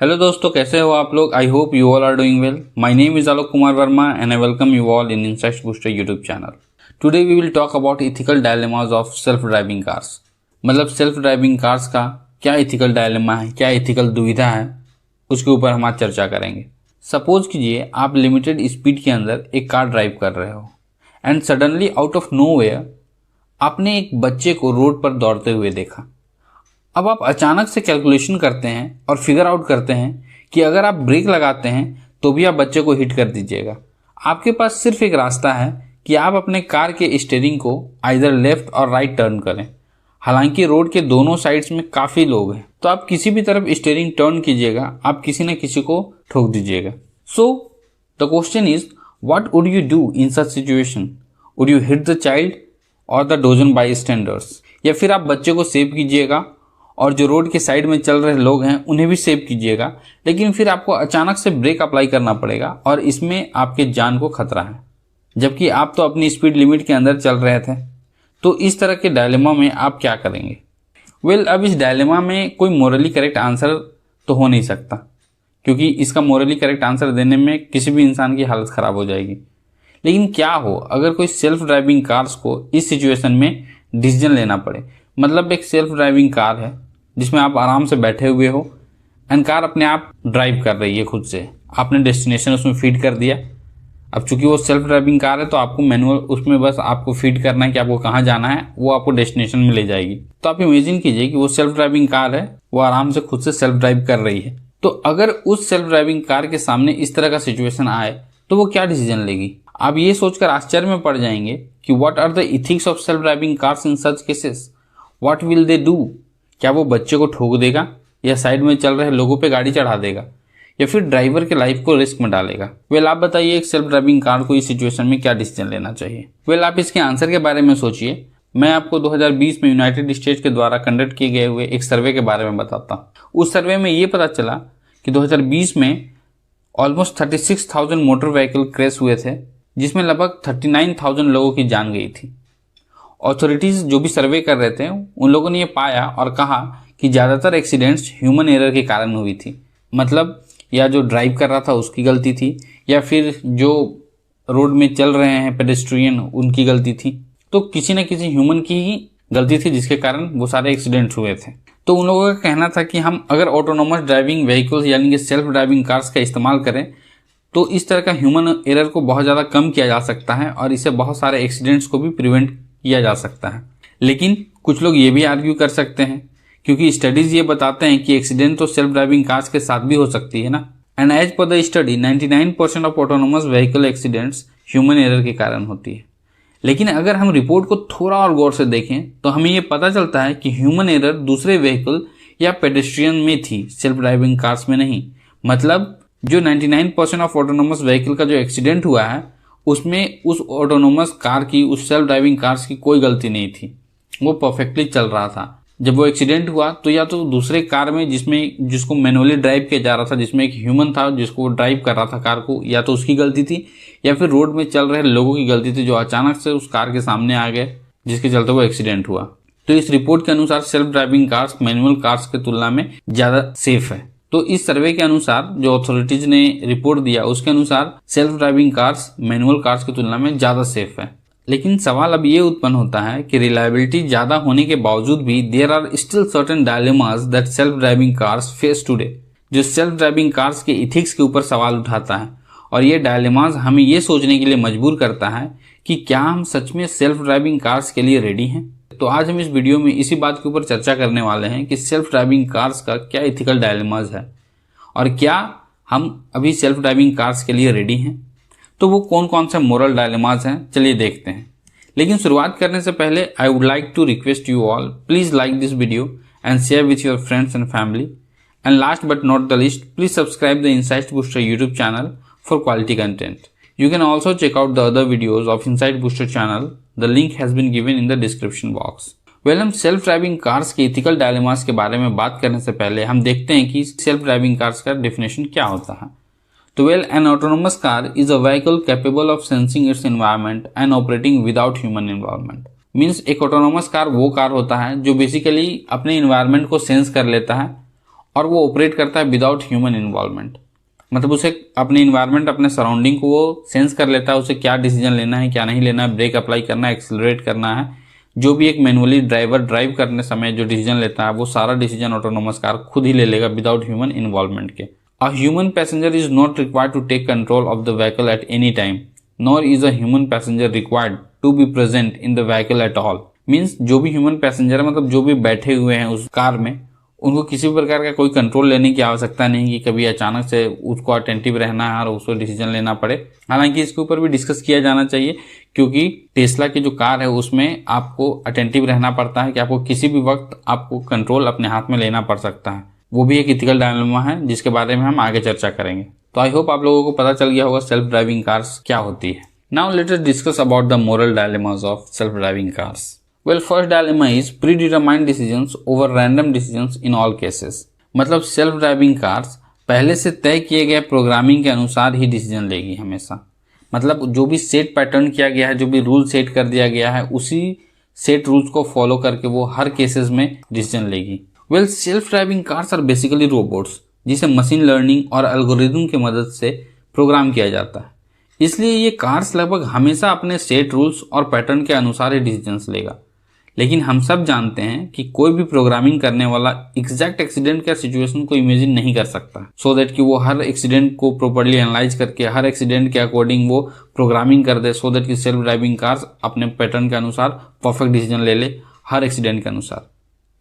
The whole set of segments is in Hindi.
हेलो दोस्तों, कैसे हो आप लोग। I hope you all are doing well. My name is Alok Kumar Verma and I welcome you all in insights booster YouTube channel. Today we will talk about ethical dilemmas of self driving cars. मतलब सेल्फ ड्राइविंग कार्स का क्या इथिकल डायलेमा है, क्या इथिकल दुविधा है, उसके ऊपर हम आज चर्चा करेंगे। सपोज कीजिए आप लिमिटेड स्पीड के अंदर एक कार ड्राइव कर रहे हो and suddenly out of nowhere आपने एक बच्चे को रोड पर दौड़ते हुए देखा। अब आप अचानक से कैलकुलेशन करते हैं और फिगर आउट करते हैं कि अगर आप ब्रेक लगाते हैं तो भी आप बच्चे को हिट कर दीजिएगा। आपके पास सिर्फ एक रास्ता है कि आप अपने कार के स्टीयरिंग को आइदर लेफ्ट और राइट टर्न करें। हालांकि रोड के दोनों साइड्स में काफ़ी लोग हैं, तो आप किसी भी तरफ स्टीयरिंग टर्न कीजिएगा, आप किसी न किसी को ठोक दीजिएगा। So the question is, what would you do in such situation? Would you hit the child और द डोजन बाई स्टैंडर्स? या फिर आप बच्चे को सेव कीजिएगा और जो रोड के साइड में चल रहे लोग हैं उन्हें भी सेव कीजिएगा, लेकिन फिर आपको अचानक से ब्रेक अप्लाई करना पड़ेगा और इसमें आपके जान को खतरा है, जबकि आप तो अपनी स्पीड लिमिट के अंदर चल रहे थे। तो इस तरह के डायलेमा में आप क्या करेंगे? अब इस डायलेमा में कोई मोरली करेक्ट आंसर तो हो नहीं सकता, क्योंकि इसका मोरली करेक्ट आंसर देने में किसी भी इंसान की हालत ख़राब हो जाएगी। लेकिन क्या हो अगर कोई सेल्फ ड्राइविंग कार्स को इस सिचुएशन में डिसीजन लेना पड़े? मतलब एक सेल्फ ड्राइविंग कार है जिसमें आप आराम से बैठे हुए हो एंड कार अपने आप ड्राइव कर रही है खुद से। आपने डेस्टिनेशन उसमें फीड कर दिया। अब चूंकि वो सेल्फ ड्राइविंग कार है तो आपको मैनुअल उसमें बस आपको फीड करना है कि आपको कहाँ जाना है, वो आपको डेस्टिनेशन में ले जाएगी। तो आप इमेजिन कीजिए कि वो सेल्फ ड्राइविंग कार है, वो आराम से खुद से सेल्फ ड्राइव कर रही है। तो अगर उस सेल्फ ड्राइविंग कार के सामने इस तरह का सिचुएशन आए तो वो क्या डिसीजन लेगी? आप ये सोचकर आश्चर्य में पड़ जाएंगे कि what are the ethics of self driving cars in such cases. What will they do? क्या वो बच्चे को ठोक देगा, या साइड में चल रहे लोगों पे गाड़ी चढ़ा देगा, या फिर ड्राइवर के लाइफ को रिस्क में डालेगा? आप बताइए एक सेल्फ ड्राइविंग कार को इस सिचुएशन में क्या डिसीजन लेना चाहिए? आप इसके आंसर के बारे में सोचिए। मैं आपको 2020 में यूनाइटेड स्टेट्स के द्वारा कंडक्ट किए गए हुए एक सर्वे के बारे में बताता हूँ। उस सर्वे में ये पता चला कि 2020 में ऑलमोस्ट 36,000 मोटर व्हीकल क्रैश हुए थे, जिसमें लगभग 39,000 लोगों की जान गई थी। ऑथोरिटीज जो भी सर्वे कर रहे थे उन लोगों ने ये पाया और कहा कि ज़्यादातर एक्सीडेंट्स ह्यूमन एरर के कारण हुई थी। मतलब या जो ड्राइव कर रहा था उसकी गलती थी, या फिर जो रोड में चल रहे हैं पेडेस्ट्रियन उनकी गलती थी। तो किसी न किसी ह्यूमन की ही गलती थी जिसके कारण वो सारे एक्सीडेंट्स हुए थे। तो उन लोगों का कहना था कि हम अगर ऑटोनोमस ड्राइविंग व्हीकल्स यानी कि सेल्फ ड्राइविंग कार्स का इस्तेमाल करें तो इस तरह का ह्यूमन एरर को बहुत ज़्यादा कम किया जा सकता है और इससे बहुत सारे एक्सीडेंट्स को भी प्रिवेंट किया जा सकता है। लेकिन कुछ लोग ये भी आर्ग्यू कर सकते हैं, क्योंकि स्टडीज ये बताते हैं कि एक्सीडेंट तो सेल्फ ड्राइविंग कार्स के साथ भी हो सकती है ना। And as per the study 99% of autonomous vehicle accidents human error के कारण होती है। लेकिन अगर हम रिपोर्ट को थोड़ा और गौर से देखें तो हमें ये पता चलता है कि ह्यूमन एरर दूसरे व्हीकल या पेडेस्ट्रियन में थी, सेल्फ ड्राइविंग कार्स में नहीं। मतलब जो 99% ऑफ ऑटोनोमस व्हीकल का जो एक्सीडेंट हुआ है उसमें उस ऑटोनोमस कार की, उस सेल्फ ड्राइविंग कार्स की कोई गलती नहीं थी, वो परफेक्टली चल रहा था। जब वो एक्सीडेंट हुआ तो या तो दूसरे कार में जिसको मैनुअली ड्राइव किया जा रहा था, जिसमें एक ह्यूमन था जिसको ड्राइव कर रहा था कार को, या तो उसकी गलती थी या फिर रोड में चल रहे लोगों की गलती थी जो अचानक से उस कार के सामने आ गए जिसके चलते वो एक्सीडेंट हुआ। तो इस रिपोर्ट के अनुसार self driving cars manual cars की तुलना में ज़्यादा सेफ है। तो इस सर्वे के अनुसार जो अथॉरिटीज ने रिपोर्ट दिया उसके अनुसार self driving cars manual cars की तुलना में ज़्यादा सेफ है। लेकिन सवाल अब ये उत्पन्न होता है कि रिलायबिलिटी ज़्यादा होने के बावजूद भी there are still certain dilemmas that self driving cars face today, जो सेल्फ ड्राइविंग कार्स के इथिक्स के ऊपर सवाल उठाता है। और ये डायलेमास हमें ये सोचने के लिए मजबूर करता है कि क्या हम सच में सेल्फ ड्राइविंग कार्स के लिए रेडी हैं। तो आज हम इस वीडियो में इसी बात के ऊपर चर्चा करने वाले हैं कि सेल्फ ड्राइविंग कार्स का क्या इथिकल डायलेमास है और क्या हम अभी सेल्फ ड्राइविंग कार्स के लिए रेडी हैं। तो वो कौन कौन से मोरल डायलेमास हैं, चलिए देखते हैं। लेकिन शुरुआत करने से पहले I would like to request you all, please like this video and share with your friends and family. And last but not the least, please subscribe the insights booster YouTube channel for quality content. You can also check out the other videos of Insight Booster channel. The link has been given in the description box. हम सेल्फ ड्राइविंग कार्स के इथिकल डायलेमास के बारे में बात करने से पहले हम देखते हैं कि सेल्फ ड्राइविंग कार्स का डेफिनेशन क्या होता है। तो N autonomous car is a vehicle capable of sensing it's environment and operating without human environment. Means एक ऑटोनोमस कार वो कार होता है जो बेसिकली अपने एनवायरनमेंट को सेंस कर लेता है और वो ऑपरेट करता है विदाउट ह्यूमन इन्वॉल्वमेंट। मतलब उसे अपने इन्वायरमेंट, अपने सराउंडिंग को वो सेंस कर लेता है, उसे क्या डिसीजन लेना है, क्या नहीं लेना है, ब्रेक अप्लाई करना है, एक्सेलरेट करना है। जो भी एक मैनुअली ड्राइवर ड्राइव करने समय जो डिसीजन लेता है वो सारा डिसीजन ऑटोनोमस कार खुद ही ले लेगा विदाउट ह्यूमन इन्वॉल्वमेंट के। A human passenger is not required to take control of the vehicle at any time, nor is a human passenger required to be present in the vehicle at all. Means जो भी ह्यूमन पैसेंजर है, मतलब जो भी बैठे हुए हैं उस कार में, उनको किसी भी प्रकार का कोई कंट्रोल लेने की आवश्यकता नहीं कि कभी अचानक से उसको अटेंटिव रहना है और उसको डिसीजन लेना पड़े। हालांकि इसके ऊपर भी डिस्कस किया जाना चाहिए, क्योंकि टेस्ला की जो कार है उसमें आपको अटेंटिव रहना पड़ता है कि आपको किसी भी वक्त आपको कंट्रोल अपने हाथ में लेना पड़ सकता है। वो भी एक इथिकल डायलेमा है जिसके बारे में हम आगे चर्चा करेंगे। तो आई होप आप लोगों को पता चल गया होगा सेल्फ ड्राइविंग कार्स क्या होती है। Now let us discuss about the moral dilemmas of self driving cars. Well, first dilemma is predetermined decisions over random decisions in all cases। मतलब सेल्फ ड्राइविंग कार्स पहले से तय किए गए प्रोग्रामिंग के अनुसार ही डिसीजन लेगी हमेशा। मतलब जो भी सेट पैटर्न किया गया है, जो भी रूल सेट कर दिया गया है, उसी सेट रूल्स को फॉलो करके वो हर केसेस में डिसीजन लेगी। Well, self driving cars are basically robots जिसे मशीन लर्निंग और एल्गोरिथम की मदद से प्रोग्राम किया जाता है। इसलिए ये कार्स लगभग हमेशा अपने सेट रूल्स और पैटर्न के अनुसार ही डिसीजंस लेगा। लेकिन हम सब जानते हैं कि कोई भी प्रोग्रामिंग करने वाला एग्जैक्ट एक्सीडेंट का सिचुएशन को इमेजिन नहीं कर सकता, सो दैट कि वो हर एक्सीडेंट को प्रॉपर्ली एनालाइज करके हर एक्सीडेंट के अकॉर्डिंग वो प्रोग्रामिंग कर दे, सो दैट कि सेल्फ ड्राइविंग कार्स अपने पैटर्न के अनुसार परफेक्ट डिसीजन ले ले हर एक्सीडेंट के अनुसार।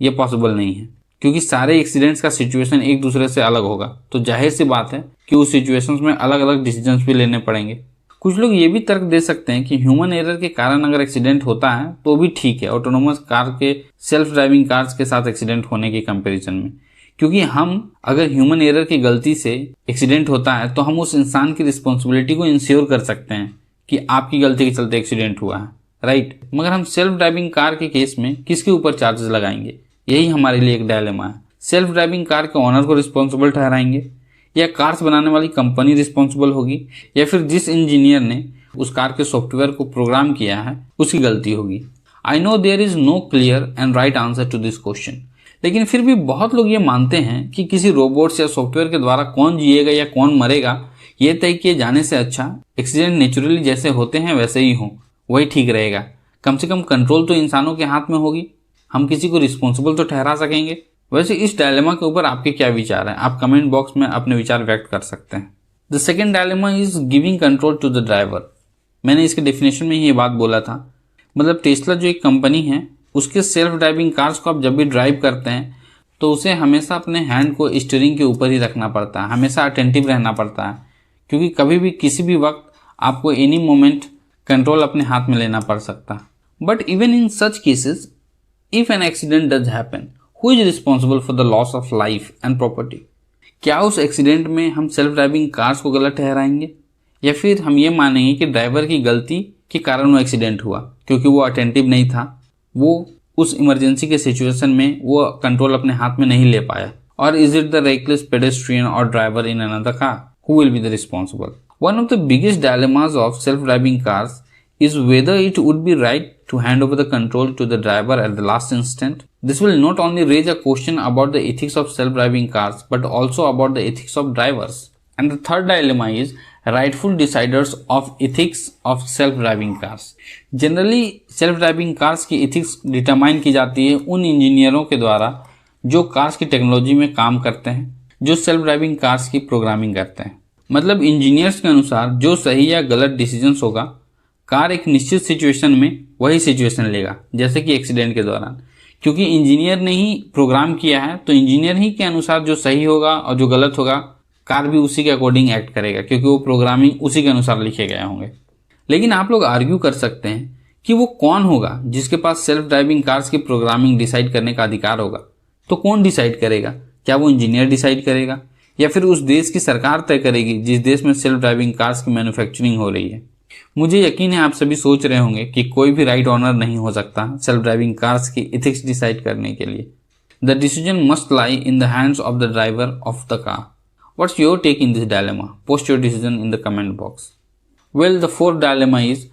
ये पॉसिबल नहीं है, क्योंकि सारे एक्सीडेंट्स का सिचुएशन एक दूसरे से अलग होगा। तो जाहिर सी बात है कि उस सिचुएशंस में अलग अलग डिसीजंस भी लेने पड़ेंगे। कुछ लोग ये भी तर्क दे सकते हैं कि ह्यूमन एरर के कारण अगर एक्सीडेंट होता है तो भी ठीक है ऑटोनोमस कार के सेल्फ ड्राइविंग कार्स के साथ एक्सीडेंट होने के कंपैरिजन में, क्योंकि हम अगर ह्यूमन एरर की गलती से एक्सीडेंट होता है तो हम उस इंसान की रिस्पॉन्सिबिलिटी को इंश्योर कर सकते हैं कि आपकी गलती के चलते एक्सीडेंट हुआ है, राइट। मगर हम सेल्फ ड्राइविंग कार के केस में किसके ऊपर चार्जेस लगाएंगे, यही हमारे लिए एक डायलेमा है। सेल्फ ड्राइविंग कार के ऑनर को रिस्पॉन्सिबल ठहराएंगे, या कार्स बनाने वाली कंपनी रिस्पॉन्सिबल होगी, या फिर जिस इंजीनियर ने उस कार के सॉफ्टवेयर को प्रोग्राम किया है उसकी गलती होगी। I know there is no clear and right answer to this question, लेकिन फिर भी बहुत लोग ये मानते हैं कि किसी रोबोट्स या सॉफ्टवेयर के द्वारा कौन जिएगा या कौन मरेगा ये तय किए जाने से अच्छा एक्सीडेंट नेचुरली जैसे होते हैं वैसे ही हो, वही ठीक रहेगा। कम से कम कंट्रोल तो इंसानों के हाथ में होगी, हम किसी को रिस्पॉन्सिबल तो ठहरा सकेंगे। वैसे इस डायलेमा के ऊपर आपके क्या विचार हैं, आप कमेंट बॉक्स में अपने विचार व्यक्त कर सकते हैं। The second dilemma is giving control to the driver. मैंने इसके डेफिनेशन में ही ये बात बोला था। मतलब टेस्ला जो एक कंपनी है उसके सेल्फ ड्राइविंग कार्स को आप जब भी ड्राइव करते हैं तो उसे हमेशा अपने हैंड को स्टीयरिंग के ऊपर ही रखना पड़ता है, हमेशा अटेंटिव रहना पड़ता है, क्योंकि कभी भी किसी भी वक्त आपको एनी मोमेंट कंट्रोल अपने हाथ में लेना पड़ सकता है। But even in such cases if an accident does happen, Who is responsible for the loss of life and property? क्या उस एक्सीडेंट में हम सेल्फ ड्राइविंग कार्स को गलत ठहराएंगे, या फिर हम ये मानेंगे कि ड्राइवर की गलती के कारण वो एक्सीडेंट हुआ क्योंकि वो अटेंटिव नहीं था, वो उस इमरजेंसी के सिचुएशन में वो कंट्रोल अपने हाथ में नहीं ले पाया? और is it the reckless pedestrian और driver in another car? Who will be the responsible? One of the biggest dilemmas of self-driving cars is whether it would be right to hand over the control to the driver at the last instant. This will not only raise a question about the ethics of self-driving cars, but also about the ethics of drivers. And the third dilemma is rightful deciders of ethics of self-driving cars. Generally, self-driving cars की ethics determine की जाती है उन इंजीनियरों के द्वारा जो कार्स की टेक्नोलॉजी में काम करते हैं, जो सेल्फ ड्राइविंग कार्स की प्रोग्रामिंग करते हैं। मतलब इंजीनियर्स के अनुसार जो सही या गलत डिसीजंस होगा, कार एक निश्चित सिचुएशन में वही सिचुएशन लेगा, जैसे कि एक्सीडेंट के दौरान, क्योंकि इंजीनियर ने ही प्रोग्राम किया है तो इंजीनियर ही के अनुसार जो सही होगा और जो गलत होगा कार भी उसी के अकॉर्डिंग एक्ट करेगा, क्योंकि वो प्रोग्रामिंग उसी के अनुसार लिखे गए होंगे। लेकिन आप लोग आर्ग्यू कर सकते हैं कि वो कौन होगा जिसके पास सेल्फ ड्राइविंग कार्स की प्रोग्रामिंग डिसाइड करने का अधिकार होगा। तो कौन डिसाइड करेगा? क्या वो इंजीनियर डिसाइड करेगा, या फिर उस देश की सरकार तय करेगी जिस देश में सेल्फ ड्राइविंग कार्स की मैन्युफैक्चरिंग हो रही है? मुझे यकीन है आप सभी सोच रहे होंगे कि कोई भी राइट ऑनर नहीं हो सकता सेल्फ ड्राइविंग कार्स की इथिक्स डिसाइड करने के लिए। The decision must lie in the hands of the driver of the car. What's your take in this dilemma? Post your decision in the comment box. Well, the fourth dilemma is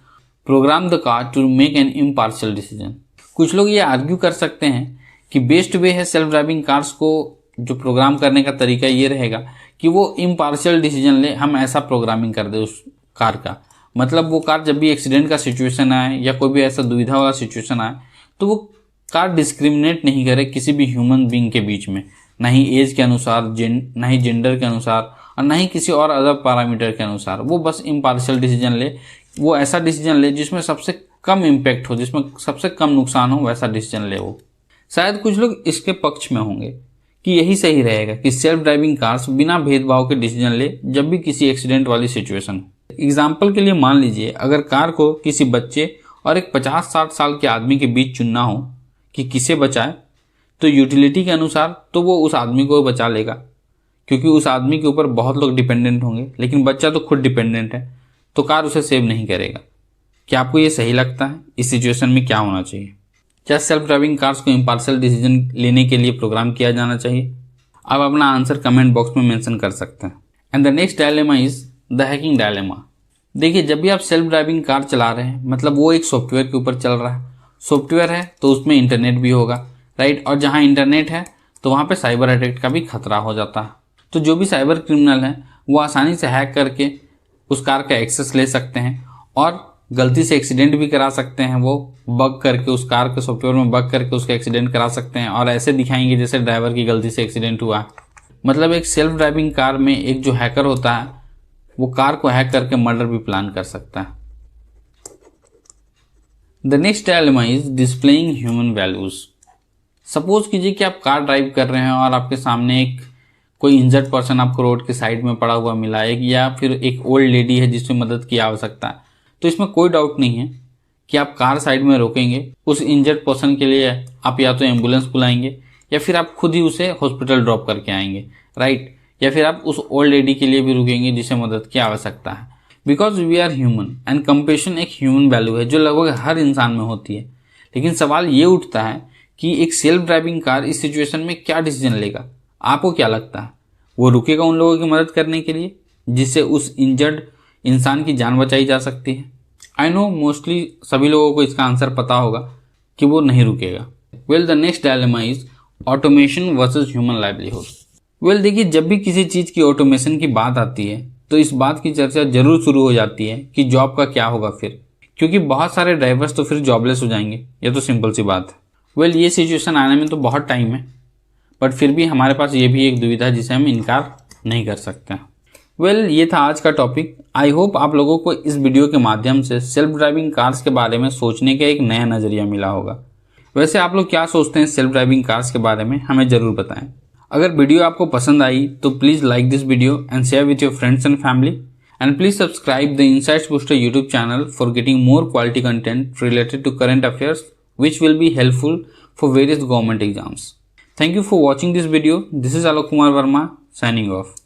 program the car to make an impartial decision. कुछ लोग ये आर्ग्यू कर सकते हैं कि बेस्ट वे है सेल्फ ड्राइविंग कार्स को जो प्रोग्राम करने का तरीका ये रहेगा कि वो इम्पार्शियल डिसीजन ले, हम ऐसा प्रोग्रामिंग कर दे उस कार का। मतलब वो कार जब भी एक्सीडेंट का सिचुएशन आए या कोई भी ऐसा दुविधा वाला सिचुएशन आए तो वो कार डिस्क्रिमिनेट नहीं करे किसी भी ह्यूमन बीइंग के बीच में, ना ही एज के अनुसार, ना ही जेंडर के अनुसार, और ना ही किसी और अदर पैरामीटर के अनुसार। वो बस इम्पार्शियल डिसीजन ले, वो ऐसा डिसीजन ले जिसमें सबसे कम इम्पैक्ट हो, जिसमें सबसे कम नुकसान हो, वैसा डिसीजन ले वो। शायद कुछ लोग इसके पक्ष में होंगे कि यही सही रहेगा कि सेल्फ ड्राइविंग कार्स बिना भेदभाव के डिसीजन ले जब भी किसी एक्सीडेंट वाली सिचुएशन हो। एग्जाम्पल के लिए मान लीजिए अगर कार को किसी बच्चे और एक 50-60 साल के आदमी के बीच चुनना हो कि किसे बचाए, तो यूटिलिटी के अनुसार तो वो उस आदमी को बचा लेगा, क्योंकि उस आदमी के ऊपर बहुत लोग डिपेंडेंट होंगे, लेकिन बच्चा तो खुद डिपेंडेंट है, तो कार उसे सेव नहीं करेगा। क्या आपको ये सही लगता है? इस सिचुएशन में क्या होना चाहिए? क्या सेल्फ ड्राइविंग कार्स को इम्पार्शियल डिसीजन लेने के लिए प्रोग्राम किया जाना चाहिए? आप अपना आंसर कमेंट बॉक्स में मेंशन कर सकते हैं। And the next dilemma is the hacking dilemma. देखिए, जब भी आप सेल्फ ड्राइविंग कार चला रहे हैं, मतलब वो एक सॉफ्टवेयर के ऊपर चल रहा है। सॉफ्टवेयर है तो उसमें इंटरनेट भी होगा, राइट? और जहाँ इंटरनेट है तो वहाँ पे साइबर अटैक का भी खतरा हो जाता है। तो जो भी साइबर क्रिमिनल है वो आसानी से हैक करके उस कार का एक्सेस ले सकते हैं और गलती से एक्सीडेंट भी करा सकते हैं। वो बग करके उस कार के सॉफ्टवेयर में बग करके उसका एक्सीडेंट करा सकते हैं और ऐसे दिखाएंगे जैसे ड्राइवर की गलती से एक्सीडेंट हुआ। मतलब एक सेल्फ ड्राइविंग कार में एक जो हैकर होता है वो कार को हैक करके मर्डर भी प्लान कर सकता है। The next dilemma is displaying human values. Suppose कीजिए कि आप कार ड्राइव कर रहे हैं और आपके सामने एक कोई इंजर्ड पर्सन आपको रोड के साइड में पड़ा हुआ मिला, एक या फिर एक ओल्ड लेडी है जिसमें मदद की आवश्यकता है। तो इसमें कोई डाउट नहीं है कि आप कार साइड में रोकेंगे, उस इंजर्ड पर्सन के लिए आप या तो एम्बुलेंस बुलाएंगे या फिर आप खुद ही उसे हॉस्पिटल ड्रॉप करके आएंगे, राइट? या फिर आप उस ओल्ड लेडी के लिए भी रुकेंगे जिसे मदद की आवश्यकता है। Because we are human and compassion एक ह्यूमन वैल्यू है जो लगभग हर इंसान में होती है। लेकिन सवाल ये उठता है कि एक सेल्फ ड्राइविंग कार इस सिचुएशन में क्या डिसीजन लेगा? आपको क्या लगता है? वो रुकेगा उन लोगों की मदद करने के लिए जिससे उस इंजर्ड इंसान की जान बचाई जा सकती है? आई नो मोस्टली सभी लोगों को इसका आंसर पता होगा कि वो नहीं रुकेगा। Well, the next dilemma is automation versus human livelihood. Well, देखिए, जब भी किसी चीज़ की ऑटोमेशन की बात आती है तो इस बात की चर्चा जरूर शुरू हो जाती है कि जॉब का क्या होगा फिर, क्योंकि बहुत सारे ड्राइवर्स तो फिर जॉबलेस हो जाएंगे। ये तो सिंपल सी बात है। वेल, ये सिचुएशन आने में तो बहुत टाइम है, बट फिर भी हमारे पास ये भी एक दुविधा है जिसे हम इनकार नहीं कर सकते। वेल, ये था आज का टॉपिक। आई होप आप लोगों को इस वीडियो के माध्यम से सेल्फ ड्राइविंग कार्स के बारे में सोचने का एक नया नज़रिया मिला होगा। वैसे आप लोग क्या सोचते हैं सेल्फ ड्राइविंग कार्स के बारे में, हमें ज़रूर बताएं। अगर वीडियो आपको पसंद आई तो please like this video and share with your friends and family, and please subscribe the insights booster YouTube channel for getting more quality content related to current affairs which will be helpful for various government exams. Thank you for watching this video. This is Alok Kumar Verma signing off.